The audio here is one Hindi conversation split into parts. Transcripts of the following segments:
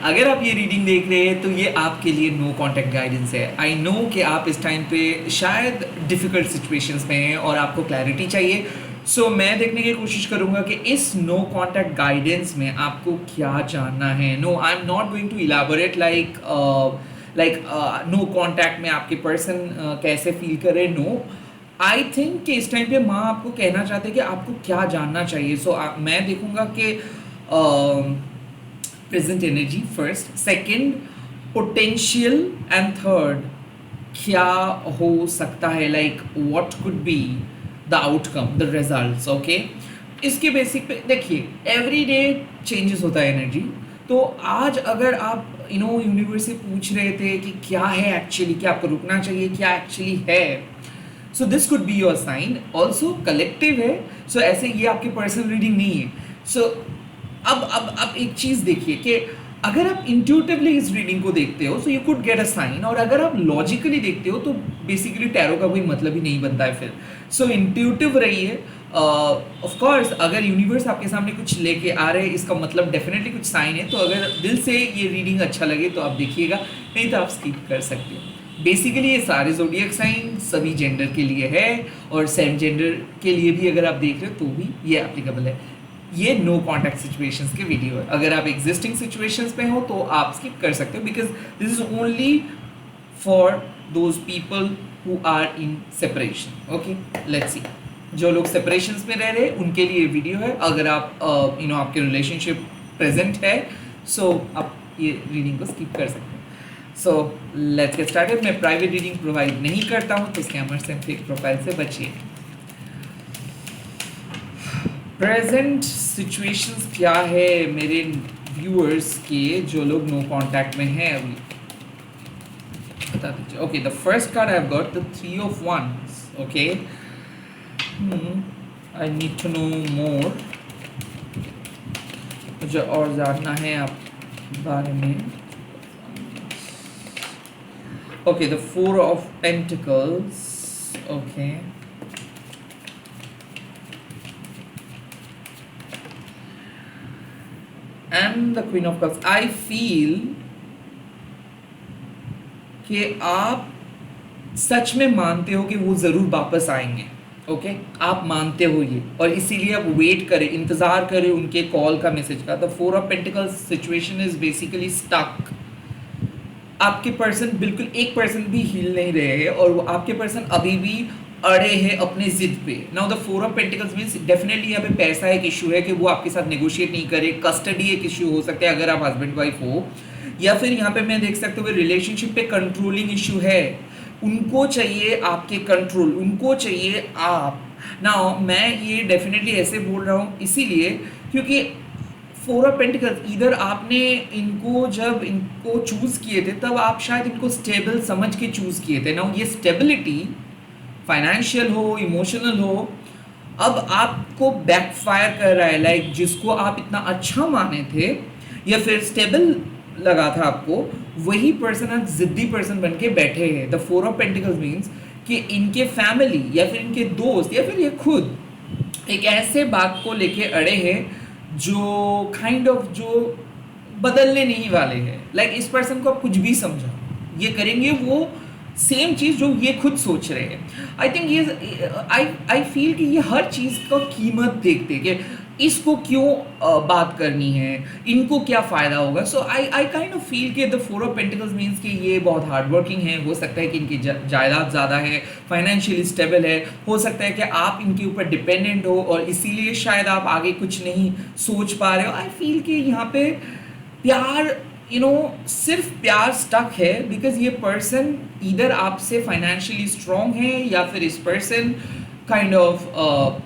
अगर आप ये रीडिंग देख रहे हैं तो ये आपके लिए नो कॉन्टैक्ट गाइडेंस है। आई नो कि आप इस टाइम पे शायद डिफ़िकल्ट सिचुएशंस में हैं और आपको क्लैरिटी चाहिए। सो मैं देखने की कोशिश करूंगा कि इस नो कॉन्टैक्ट गाइडेंस में आपको क्या जानना है। No, I am not going to elaborate no contact में आपके पर्सन कैसे फील करे। नो, आई थिंक कि इस टाइम पे माँ आपको कहना चाहते हैं कि आपको क्या जानना चाहिए। सो मैं देखूंगा कि present energy first, second potential and third क्या हो सकता है, like what could be the outcome, the results. Okay, इसके बेसिक पे देखिए एवरी डे चेंजेस होता है एनर्जी। तो आज अगर आप यूनिवर्स से पूछ रहे थे कि क्या है एक्चुअली, क्या आपको रुकना चाहिए, क्या एक्चुअली है, so this could be your sign. Also collective है, सो ऐसे ये आपकी पर्सनल रीडिंग नहीं है। सो अब एक चीज़ देखिए कि अगर आप इंट्यूटिवली इस रीडिंग को देखते हो so you could get a sign, और अगर आप लॉजिकली देखते हो तो बेसिकली टैरो का कोई मतलब ही नहीं बनता है फिर। सो इंट्यूटिव रहिए। ऑफ कोर्स अगर यूनिवर्स आपके सामने कुछ लेके आ रहे हैं इसका मतलब डेफिनेटली कुछ साइन है। तो अगर दिल से ये रीडिंग अच्छा लगे तो आप देखिएगा, नहीं तो आप स्किप कर सकते हो। बेसिकली ये सारे ज़ोडिएक साइन सभी जेंडर के लिए है, और सेम जेंडर के लिए भी अगर आप देख रहे हो तो भी ये एप्लीकेबल है। ये नो कॉन्टैक्ट सिचुएशंस के वीडियो है। अगर आप एग्जिस्टिंग सिचुएशंस में हो तो आप स्किप कर सकते हो, because this is only for those people who are in separation. Okay, let's see. जो लोग सेपरेशंस में रह रहे हैं उनके लिए वीडियो है। अगर आप आपके रिलेशनशिप प्रेजेंट है सो आप ये रीडिंग को स्किप कर सकते हैं। So let's get started. मैं प्राइवेट रीडिंग प्रोवाइड नहीं करता हूँ, तो स्कैमर्स एंड फेक प्रोफाइल से बचिए। प्रेजेंट सिचुएशंस क्या है मेरे व्यूअर्स के, जो लोग नो कांटेक्ट में हैं अभी, बता दीजिए। Okay, the first card I have got the 3 of wands। Okay, I need to know more, मुझे और जानना है आप बारे में। Okay, the 4 of pentacles. Okay, and the queen of cups. I feel कि आप सच में मानते हो कि वो जरूर वापस आएंगे। ओके, आप मानते हो ये, और इसीलिए आप वेट करें, इंतजार करें उनके कॉल का, मैसेज का। The 4 of pentacles situation is basically stuck. आपके पर्सन बिल्कुल 1% भी हिल नहीं रहे हैं, और आपके पर्सन अभी भी अड़े हैं अपने जिद पे। Now the 4 of pentacles means definitely यहाँ पे पैसा एक इशू है कि वो आपके साथ नेगोशिएट नहीं करे। कस्टडी एक इशू हो सकता है अगर आप हस्बैंड वाइफ हो, या फिर यहाँ पे मैं देख सकते हुए रिलेशनशिप पे कंट्रोलिंग इशू है। उनको चाहिए आपके कंट्रोल, उनको चाहिए आप। नाउ मैं ये डेफिनेटली ऐसे बोल रहा हूँ इसीलिए क्योंकि 4 ऑफ पेंटिकल्स, इधर आपने इनको जब इनको चूज किए थे तब आप शायद इनको स्टेबल समझ के चूज किए थे। नाउ ये स्टेबिलिटी फाइनेंशियल हो, इमोशनल हो, अब आपको बैकफायर कर रहा है। लाइक जिसको आप इतना अच्छा माने थे या फिर स्टेबल लगा था आपको, वही पर्सन आज जिद्दी पर्सन बन के बैठे हैं। द 4 ऑफ पेंटिकल्स मीन्स कि इनके फैमिली या फिर इनके दोस्त या फिर ये खुद एक ऐसे बात को लेके अड़े हैं जो काइंड ऑफ जो बदलने नहीं वाले हैं। लाइक इस पर्सन को आप कुछ भी समझाओ, ये करेंगे वो सेम चीज़ जो ये खुद सोच रहे हैं। आई थिंक ये आई फील कि ये हर चीज़ का कीमत देखते कि इसको क्यों बात करनी है, इनको क्या फ़ायदा होगा। सो आई काइंड ऑफ फील कि द 4 ऑफ पेंटिकल्स मीन्स कि ये बहुत हार्ड वर्किंग है। हो सकता है कि इनकी जायदाद ज़्यादा है, फाइनेंशियली स्टेबल है। हो सकता है कि आप इनके ऊपर डिपेंडेंट हो और इसीलिए शायद आप आगे कुछ नहीं सोच पा रहे हो। आई फील कि यहाँ पे प्यार सिर्फ प्यार स्टक है बिकॉज ये पर्सन इधर आपसे फाइनेंशियली स्ट्रॉन्ग है या फिर इस पर्सन काइंड ऑफ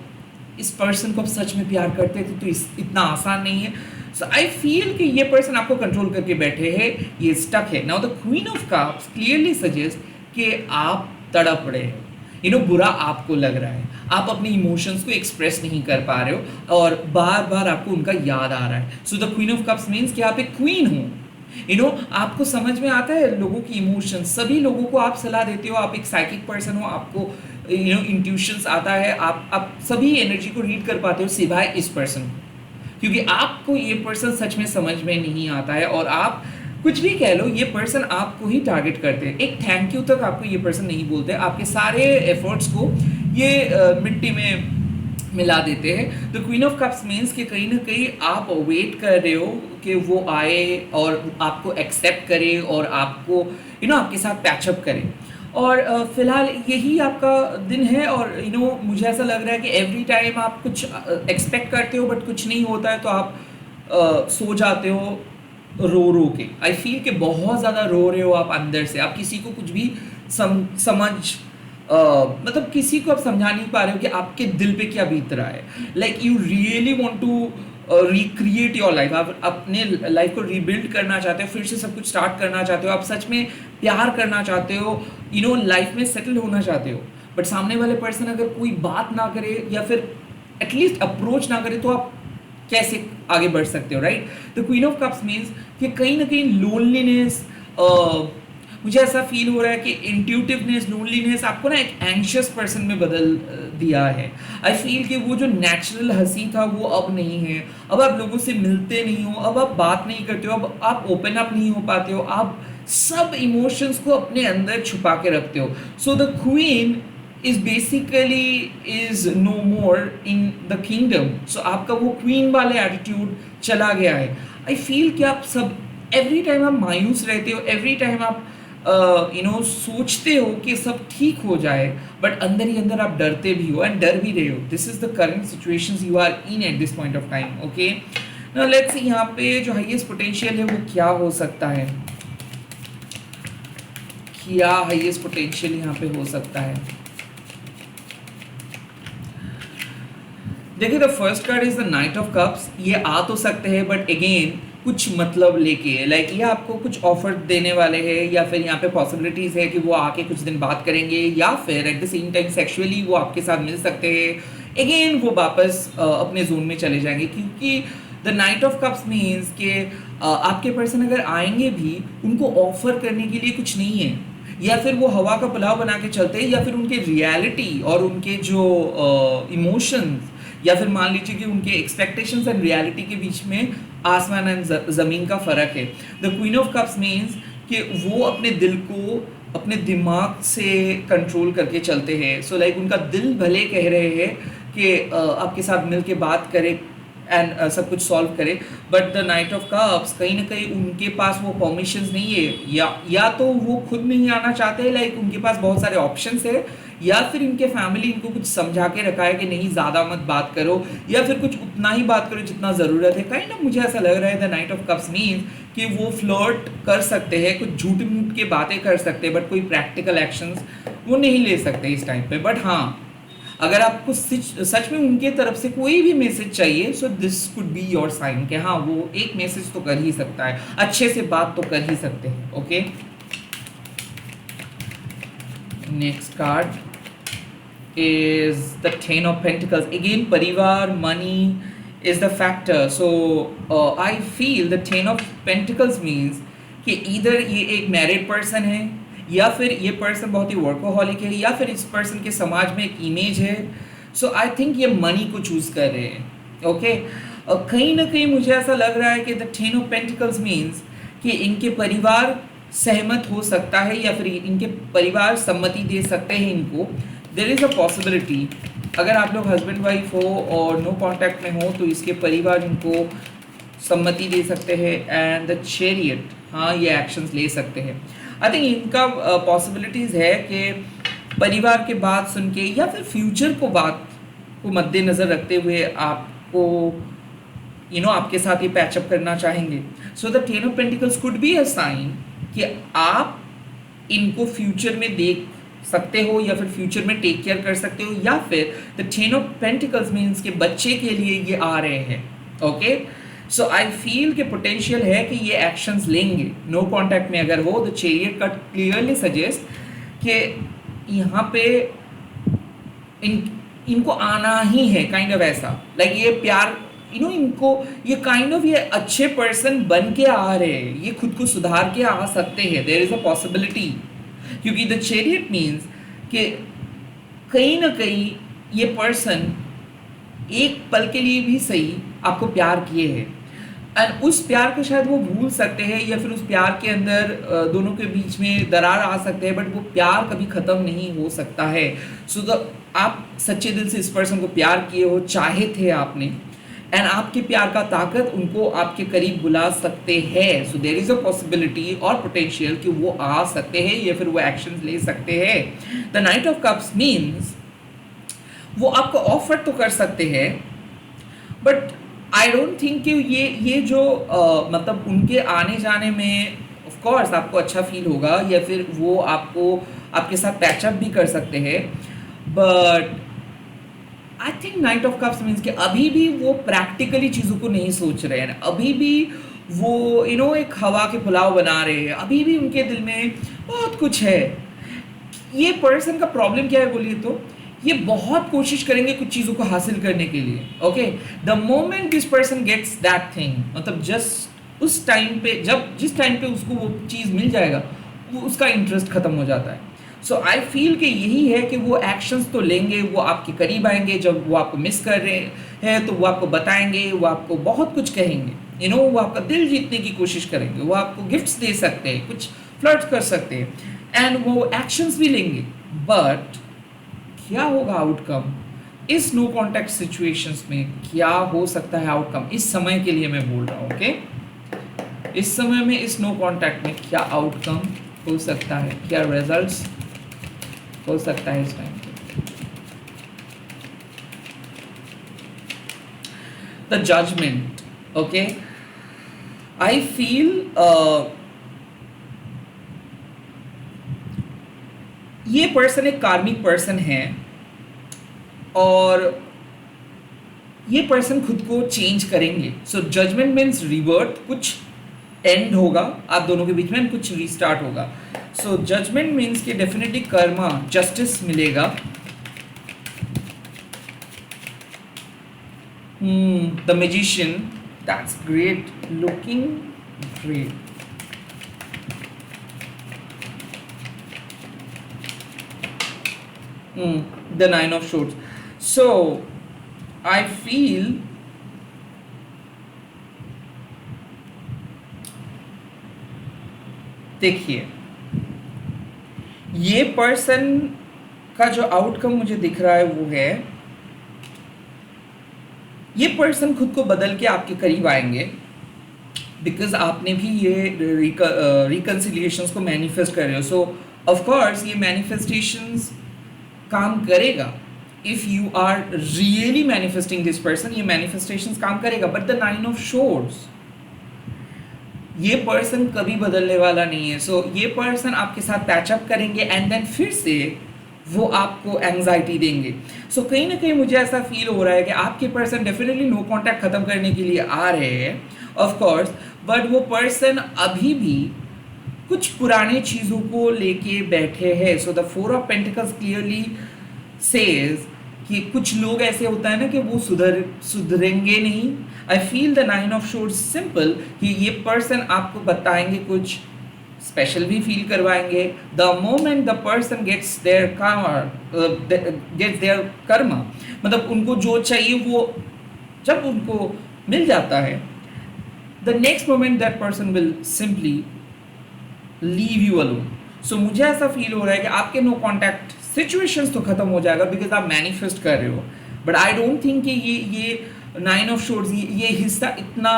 इस पर्सन को आप सच में प्यार करते थे तो इतना आसान नहीं है। सो आई फील कि ये पर्सन आपको कंट्रोल करके बैठे हैं, ये स्टक है। Now the queen of cups clearly suggest कि आप तड़प रहे हो, बुरा आपको लग रहा है, आप अपने इमोशंस को एक्सप्रेस नहीं कर पा रहे हो और बार बार आपको उनका याद आ रहा है। सो the queen of cups means कि आप एक क्वीन हो, आपको समझ में आता है लोगों की इमोशंस, सभी लोगों को आप सलाह देते हो, आप एक साइकिक पर्सन हो, आपको इंट्यूशंस आता है, आप सभी एनर्जी को रीड कर पाते हो सिवाय इस पर्सन को, क्योंकि आपको ये पर्सन सच में समझ में नहीं आता है और आप कुछ भी कह लो, ये पर्सन आपको ही टारगेट करते हैं। एक थैंक यू तक आपको ये पर्सन नहीं बोलते, आपके सारे एफर्ट्स को ये मिट्टी में मिला देते हैं। The queen of cups means कि कहीं ना कहीं आप वेट कर रहे हो कि वो आए और आपको एक्सेप्ट करे और आपको आपके साथ पैचअप करे। और फिलहाल यही आपका दिन है। और मुझे ऐसा लग रहा है कि एवरी टाइम आप कुछ एक्सपेक्ट करते हो बट कुछ नहीं होता है, तो आप सो जाते हो रो रो के। आई फील कि बहुत ज़्यादा रो रहे हो आप अंदर से, आप किसी को कुछ भी समझ मतलब किसी को आप समझा नहीं पा रहे हो कि आपके दिल पे क्या बीत रहा है। Like you really want to recreate your life, आप अपने लाइफ को रीबिल्ड करना चाहते हो, फिर से सब कुछ स्टार्ट करना चाहते हो, आप सच में प्यार करना चाहते हो, लाइफ में सेटल होना चाहते हो। बट सामने वाले पर्सन अगर कोई बात ना करे या फिर एटलीस्ट अप्रोच ना करे, तो आप कैसे आगे बढ़ सकते हो, right? The queen of cups means कि कहीं ना कहीं लोनलीनेस, मुझे ऐसा फील हो रहा है कि इंट्यूटिवनेस, लोनलीनेस आपको ना एक एंशियस पर्सन में बदल दिया है। आई फील कि वो जो नेचुरल हंसी था वो अब नहीं है, अब आप लोगों से मिलते नहीं हो, अब आप बात नहीं करते हो, अब आप ओपन अप नहीं हो पाते हो, आप सब इमोशंस को अपने अंदर छुपा के रखते हो। So the queen is basically is no more in the kingdom. So आपका वो क्वीन वाले एटीट्यूड चला गया है। आई फील कि आप सब एवरी टाइम आप मायूस रहते हो, एवरी टाइम आप सोचते हो कि सब ठीक हो जाए, बट अंदर ही अंदर आप डरते भी हो एंड डर भी रहे हो। This is the current situations you are in at this point of time. Okay, now let's see यहाँ पे जो हाईएस्ट पोटेंशियल है वो क्या हो सकता है, क्या हाईएस्ट पोटेंशियल यहाँ पे हो सकता है। देखिए, the first card is the night of cups. ये आ तो सकते हैं बट अगेन कुछ मतलब लेके, लाइक ये आपको कुछ ऑफर देने वाले हैं, या फिर यहाँ पे पॉसिबिलिटीज है कि वो आके कुछ दिन बात करेंगे, या फिर at the same time sexually वो आपके साथ मिल सकते हैं। अगेन वो वापस अपने जोन में चले जाएंगे, क्योंकि the night of cups means के आपके पर्सन अगर आएंगे भी, उनको ऑफर करने के लिए कुछ नहीं है, या फिर वो हवा का पुलाव बना के चलते हैं, या फिर उनके रियलिटी और उनके जो इमोशंस, या फिर मान लीजिए कि उनके एक्सपेक्टेशंस एंड रियलिटी के बीच में आसमान एंड ज़मीन का फ़र्क है। The queen of cups means कि वो अपने दिल को अपने दिमाग से कंट्रोल करके चलते हैं। सो लाइक उनका दिल भले कह रहे हैं कि आपके साथ मिल के बात करे एंड सब कुछ सॉल्व करे, but the night of cups कहीं ना कहीं उनके पास वो परमिशंस नहीं है, या तो वो खुद नहीं आना चाहते हैं, लाइक उनके पास बहुत सारे ऑप्शंस है, या फिर इनके फैमिली इनको कुछ समझा के रखा है कि नहीं ज़्यादा मत बात करो, या फिर कुछ उतना ही बात करो जितना ज़रूरत है। कहीं ना मुझे ऐसा लग रहा है the night of cups means कि वो फ्लर्ट कर सकते हैं, कुछ झूठ मूठ के बातें कर सकते हैं, बट कोई प्रैक्टिकल एक्शंस वो नहीं ले सकते इस टाइम पे। बट हाँ, अगर आपको सच में उनके तरफ से कोई भी मैसेज चाहिए, so this could be your sign कि हाँ वो एक मैसेज तो कर ही सकता है, अच्छे से बात तो कर ही सकते हैं। Okay, next card is the Ten of Pentacles. Again, परिवार, money is the factor. So I feel the Ten of Pentacles means कि either ये एक मैरिड पर्सन है, या फिर ये पर्सन बहुत ही वर्कोहॉलिक है, या फिर इस पर्सन के समाज में एक इमेज है। सो आई थिंक ये मनी को चूज कर रहे हैं। ओके, कहीं ना कहीं मुझे ऐसा लग रहा है कि the ten of pentacles means कि इनके परिवार सहमत हो सकता है, या फिर इनके परिवार सम्मति दे सकते हैं इनको। देयर इज़ अ पॉसिबिलिटी, अगर आप लोग हस्बैंड वाइफ हो और नो कॉन्टैक्ट में हो, तो इसके परिवार इनको सम्मति दे सकते हैं। एंड द चैरियट, हाँ ये एक्शंस ले सकते हैं। आई थिंक इनका पॉसिबिलिटीज़ है कि परिवार के बात सुन के, या फिर फ्यूचर को बात को मद्देनज़र रखते हुए आपको आपके साथ ये पैचअप करना चाहेंगे। So the ten of pentacles could be a sign कि आप इनको फ्यूचर में देख सकते हो, या फिर फ्यूचर में टेक केयर कर सकते हो, या फिर the ten of pentacles means के बच्चे के लिए ये आ रहे हैं। ओके, सो आई फील के पोटेंशियल है कि ये एक्शंस लेंगे नो कॉन्टैक्ट में अगर हो। द चैरियट का क्लियरली सजेस्ट कि यहाँ पे इनको आना ही है, काइंड ऑफ ऐसा, लाइक ये प्यार इनको ये काइंड ऑफ ये अच्छे पर्सन बन के आ रहे हैं, ये खुद को सुधार के आ सकते हैं। देयर इज अ पॉसिबिलिटी, क्योंकि द चैरियट मीन्स कि कहीं ना कहीं ये पर्सन एक पल के लिए भी सही आपको प्यार किए हैं। एंड उस प्यार को शायद वो भूल सकते हैं, या फिर उस प्यार के अंदर दोनों के बीच में दरार आ सकते हैं, बट वो प्यार कभी ख़त्म नहीं हो सकता है। सो आप सच्चे दिल से इस पर्सन को प्यार किए हो, चाहे थे आपने, एंड आपके प्यार का ताकत उनको आपके करीब बुला सकते हैं। So there is a possibility और पोटेंशियल कि वो आ सकते हैं या फिर वो एक्शन ले सकते हैं। The night of cups means वो आपको ऑफर तो कर सकते हैं, बट आई डोंट थिंक कि ये जो मतलब उनके आने जाने में ऑफ कोर्स आपको अच्छा फील होगा, या फिर वो आपको आपके साथ पैचअप भी कर सकते हैं, but I think night of cups means कि अभी भी वो प्रैक्टिकली चीज़ों को नहीं सोच रहे हैं, अभी भी वो एक हवा के पुलाव बना रहे हैं, अभी भी उनके दिल में बहुत कुछ है। ये पर्सन का प्रॉब्लम क्या है बोलिए तो, ये बहुत कोशिश करेंगे कुछ चीज़ों को हासिल करने के लिए। Okay, the moment this person gets that thing, मतलब जस्ट उस टाइम पे, जिस टाइम पे उसको वो चीज़ मिल जाएगा, वो उसका इंटरेस्ट खत्म हो जाता है। सो आई फील कि यही है कि वो एक्शंस तो लेंगे, वो आपके करीब आएंगे, जब वो आपको मिस कर रहे हैं तो वो आपको बताएंगे, वो आपको बहुत कुछ कहेंगे, वो आपका दिल जीतने की कोशिश करेंगे, वो आपको गिफ्ट्स दे सकते हैं, कुछ फ्लर्ट कर सकते हैं, एंड वो एक्शंस भी लेंगे। बट क्या होगा आउटकम इस नो कॉन्टैक्ट सिचुएशंस में, क्या हो सकता है आउटकम इस समय के लिए मैं बोल रहा हूँ। ओके, इस समय में इस नो कॉन्टैक्ट में क्या आउटकम हो सकता है, क्या रिजल्ट्स हो सकता है इस टाइम पे। The judgement, okay, I feel ये पर्सन एक कार्मिक पर्सन है, और ये पर्सन खुद को चेंज करेंगे। सो जजमेंट मीन्स रिवर्ट, कुछ एंड होगा आप दोनों के बीच में, कुछ रीस्टार्ट होगा। सो जजमेंट मीन्स कि डेफिनेटली कर्मा, जस्टिस मिलेगा। The magician, that's great, looking great. The Nine of Swords. So I feel देखिए, ये पर्सन का जो आउटकम मुझे दिख रहा है वो है, ये पर्सन खुद को बदल के आपके करीब आएंगे, बिकॉज आपने भी ये रिकन्सिलिएशंस को मैनिफेस्ट कर रहे हो। सो ऑफ कोर्स ये मैनिफेस्टेशंस काम करेगा, if you are really manifesting this person, ये मैनिफेस्टेशंस काम करेगा। But the nine of swords, ये पर्सन कभी बदलने वाला नहीं है। सो ये पर्सन आपके साथ पैचअप करेंगे, एंड देन फिर से वो आपको एंग्जाइटी देंगे। सो कहीं ना कहीं मुझे ऐसा फील हो रहा है कि आपके पर्सन डेफिनेटली नो कॉन्टैक्ट खत्म करने के लिए आ रहे हैं, ऑफ कोर्स, बट वो पर्सन अभी भी कुछ पुरानी चीज़ों को लेके बैठे हैं। So the four of pentacles clearly says कि कुछ लोग ऐसे होता है ना कि वो सुधरेंगे नहीं। I feel the nine of swords simple कि ये पर्सन आपको बताएंगे, कुछ स्पेशल भी फील करवाएंगे। The moment the person gets their karma, मतलब उनको जो चाहिए वो जब उनको मिल जाता है, the next moment that person will simply leave you alone. So मुझे ऐसा फील हो रहा है कि आपके नो कॉन्टैक्ट सिचुएशंस तो खत्म हो जाएगा, बिकॉज आप मैनिफेस्ट कर रहे हो, बट आई डोंट थिंक कि ये नाइन ऑफ शोर्ड्स, ये हिस्सा इतना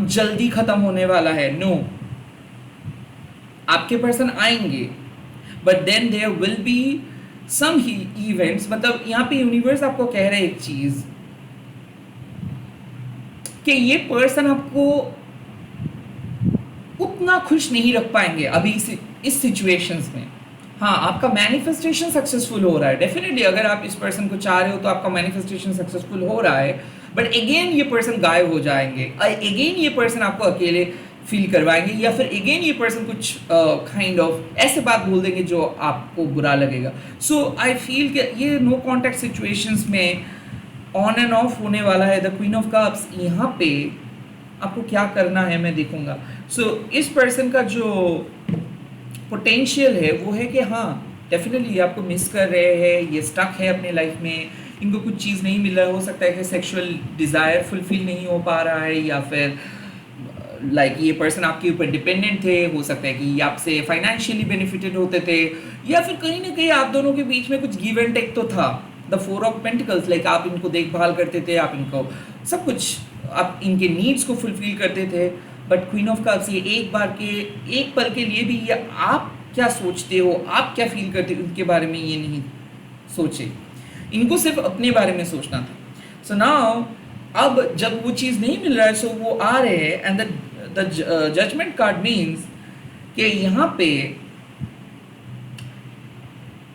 जल्दी खत्म होने वाला है। नो, आपके पर्सन आएंगे, but then there will be some events. मतलब यहाँ पे यूनिवर्स आपको कह रहा है एक चीज कि ये पर्सन आपको उतना खुश नहीं रख पाएंगे अभी इस सिचुएशंस में। हाँ, आपका मैनिफेस्टेशन सक्सेसफुल हो रहा है डेफिनेटली, अगर आप इस पर्सन को चाह रहे हो तो आपका मैनिफेस्टेशन सक्सेसफुल हो रहा है, बट अगेन ये पर्सन गायब हो जाएंगे, अगेन ये पर्सन आपको अकेले फील करवाएंगे, या फिर अगेन ये पर्सन कुछ काइंड ऑफ ऐसे बात बोल देंगे जो आपको बुरा लगेगा। सो आई फील कि ये नो कॉन्टैक्ट सिचुएशंस में ऑन एंड ऑफ होने वाला है। द क्वीन ऑफ कप्स, यहाँ पे आपको क्या करना है मैं देखूंगा। सो इस पर्सन का जो पोटेंशियल है वो है कि हाँ डेफिनेटली आपको मिस कर रहे हैं, ये स्टक है अपने लाइफ में, इनको कुछ चीज़ नहीं मिल रहा है, हो सकता है कि सेक्सुअल डिज़ायर फुलफिल नहीं हो पा रहा है, या फिर ये पर्सन आपके ऊपर डिपेंडेंट थे, हो सकता है कि ये आपसे फाइनेंशियली बेनिफिटेड होते थे, या फिर कहीं ना कहीं आप दोनों के बीच में कुछ गिव एंड टेक तो था। द फोर ऑफ पेंटिकल्स, आप इनको देखभाल करते थे, आप इनको सब कुछ, आप इनके नीड्स को फुलफिल करते थे। बट क्वीन ऑफ कप्स, ये एक पल के लिए भी ये आप क्या सोचते हो, आप क्या फील करते हो उनके बारे में ये नहीं सोचे, इनको सिर्फ अपने बारे में सोचना था। सो नाउ अब जब वो चीज़ नहीं मिल रहा है, सो वो आ रहे हैं, and the judgement card means कि यहाँ पे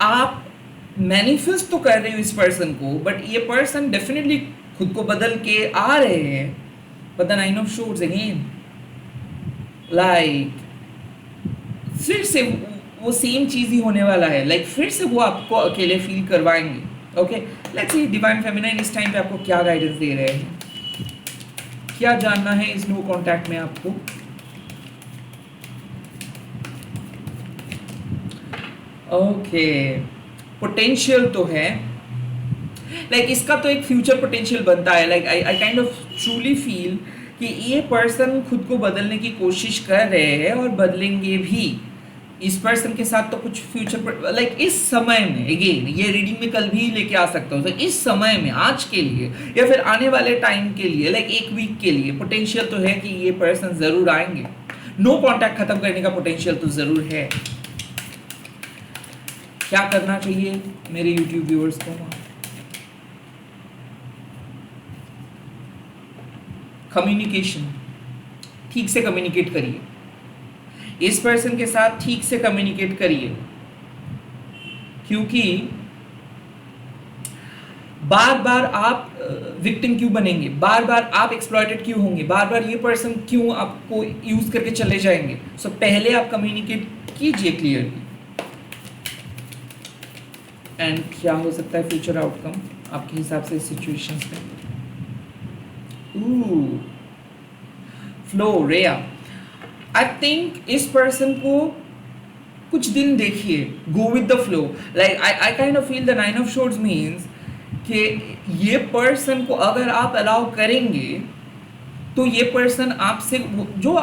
आप मैनिफेस्ट तो कर रहे हो इस पर्सन को, बट ये पर्सन डेफिनेटली खुद को बदल के आ रहे हैं। But the nine of swords again, फिर से वो सेम चीज ही होने वाला है, फिर से वो आपको अकेले फील करवाएंगे। Okay, let's C divine feminine इस टाइम पे आपको क्या गाइडेंस दे रहे हैं, क्या जानना है इस नो कॉन्टैक्ट में आपको। ओके, पोटेंशियल तो है, इसका तो एक फ्यूचर पोटेंशियल बनता है। I kind of truly feel कि ये पर्सन खुद को बदलने की कोशिश कर रहे हैं और बदलेंगे भी। इस पर्सन के साथ तो कुछ फ्यूचर इस समय में, अगेन ये रीडिंग में कल भी लेके आ सकता हूँ, तो इस समय में, आज के लिए या फिर आने वाले टाइम के लिए, एक वीक के लिए पोटेंशियल तो है कि ये पर्सन जरूर आएंगे। नो कॉन्टैक्ट खत्म करने का पोटेंशियल तो जरूर है। क्या करना चाहिए मेरे यूट्यूब व्यूअर्स को? कम्युनिकेशन, ठीक से कम्युनिकेट करिए, इस पर्सन के साथ ठीक से कम्युनिकेट करिए, क्योंकि बार बार आप विक्टिम क्यों बनेंगे, बार बार आप एक्सप्लॉइटेड क्यों होंगे, बार बार ये पर्सन क्यों आपको यूज करके चले जाएंगे। सो पहले आप कम्युनिकेट कीजिए क्लियरली। एंड क्या हो सकता है फ्यूचर आउटकम आपके हिसाब से सिचुएशंस में? फ्लो रेया, आई थिंक इस पर्सन को कुछ दिन देखिए, go with the flow. I kind of feel the nine of shorts means कि ये पर्सन को अगर आप अलाउ करेंगे तो ये पर्सन आपसे जो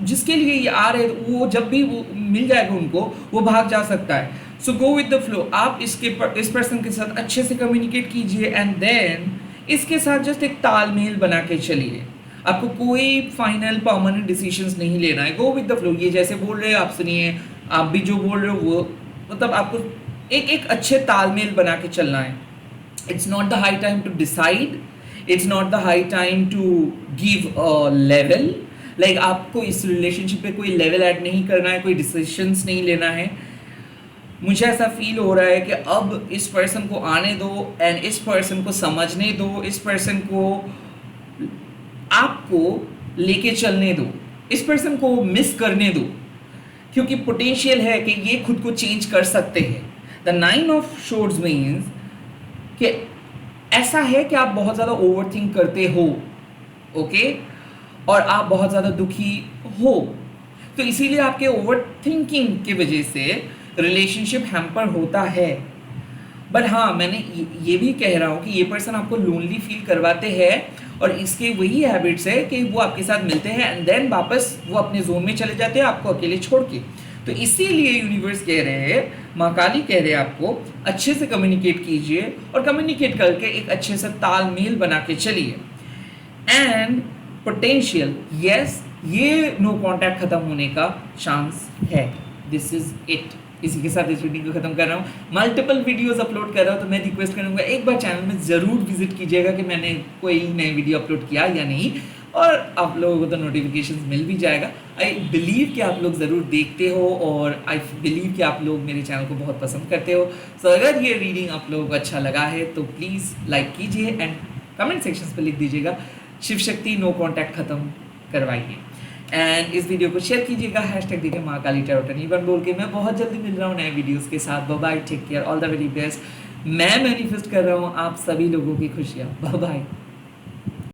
जिसके लिए ये आ रहे वो जब भी वो मिल जाएगा उनको, वो भाग जा सकता है। सो गो विद द फ्लो, आप इस पर्सन के साथ अच्छे से कम्युनिकेट कीजिए, एंड देन इसके साथ जस्ट एक तालमेल बना के चलिए। आपको कोई फाइनल परमानेंट डिसीजंस नहीं लेना है। गो विद द फ्लो, ये जैसे बोल रहे हैं आप सुनिए, आप भी जो बोल रहे हो वो आपको एक अच्छे तालमेल बना के चलना है। It's not the high time to decide, it's not the high time to give a level. आपको इस रिलेशनशिप पे कोई लेवल ऐड नहीं करना है, कोई डिसीजंस नहीं लेना है। मुझे ऐसा फील हो रहा है कि अब इस पर्सन को आने दो, एंड इस पर्सन को समझने दो, इस पर्सन को आपको लेके चलने दो, इस पर्सन को मिस करने दो, क्योंकि पोटेंशियल है कि ये खुद को चेंज कर सकते हैं। The nine of shorts means कि ऐसा है कि आप बहुत ज़्यादा ओवरथिंक करते हो, ओके, और आप बहुत ज़्यादा दुखी हो, तो इसीलिए आपके ओवरथिंकिंग की वजह से रिलेशनशिप हैम्पर होता है। बट हाँ, मैंने ये भी कह रहा हूँ कि ये पर्सन आपको लोनली फील करवाते हैं, और इसके वही हैबिट्स है कि वो आपके साथ मिलते हैं एंड देन वापस वो अपने जोन में चले जाते हैं आपको अकेले छोड़ के। तो इसीलिए यूनिवर्स कह रहे हैं, माँ काली कह रहे हैं आपको अच्छे से कम्युनिकेट कीजिए, और कम्युनिकेट करके एक अच्छे से तालमेल बना के चलिए। एंड पोटेंशियल, यस, ये नो कॉन्टैक्ट खत्म होने का चांस है। This is it. इसी के साथ इस वीडियो को खत्म कर रहा हूँ। मल्टीपल वीडियोस अपलोड कर रहा हूँ, तो मैं रिक्वेस्ट करूँगा एक बार चैनल में ज़रूर विजिट कीजिएगा कि मैंने कोई नई वीडियो अपलोड किया या नहीं, और आप लोगों को तो नोटिफिकेशंस मिल भी जाएगा। आई बिलीव कि आप लोग ज़रूर देखते हो, और आई बिलीव कि आप लोग मेरे चैनल को बहुत पसंद करते हो। सो अगर ये रीडिंग आप लोगों को अच्छा लगा है तो प्लीज़ लाइक कीजिए, एंड कमेंट सेक्शन पर लिख दीजिएगा शिव शक्ति नो कॉन्टैक्ट ख़त्म करवाइए। एंड इस वीडियो को शेयर कीजिएगा, हैशटैग दीजिए माँ काली टैरोट एनीवन बोल के। मैं बहुत जल्दी मिल रहा हूँ नए वीडियोस के साथ। Bye bye, take care, all the very best. मैं मैनिफेस्ट कर रहा हूँ आप सभी लोगों की खुशियाँ। Bye bye.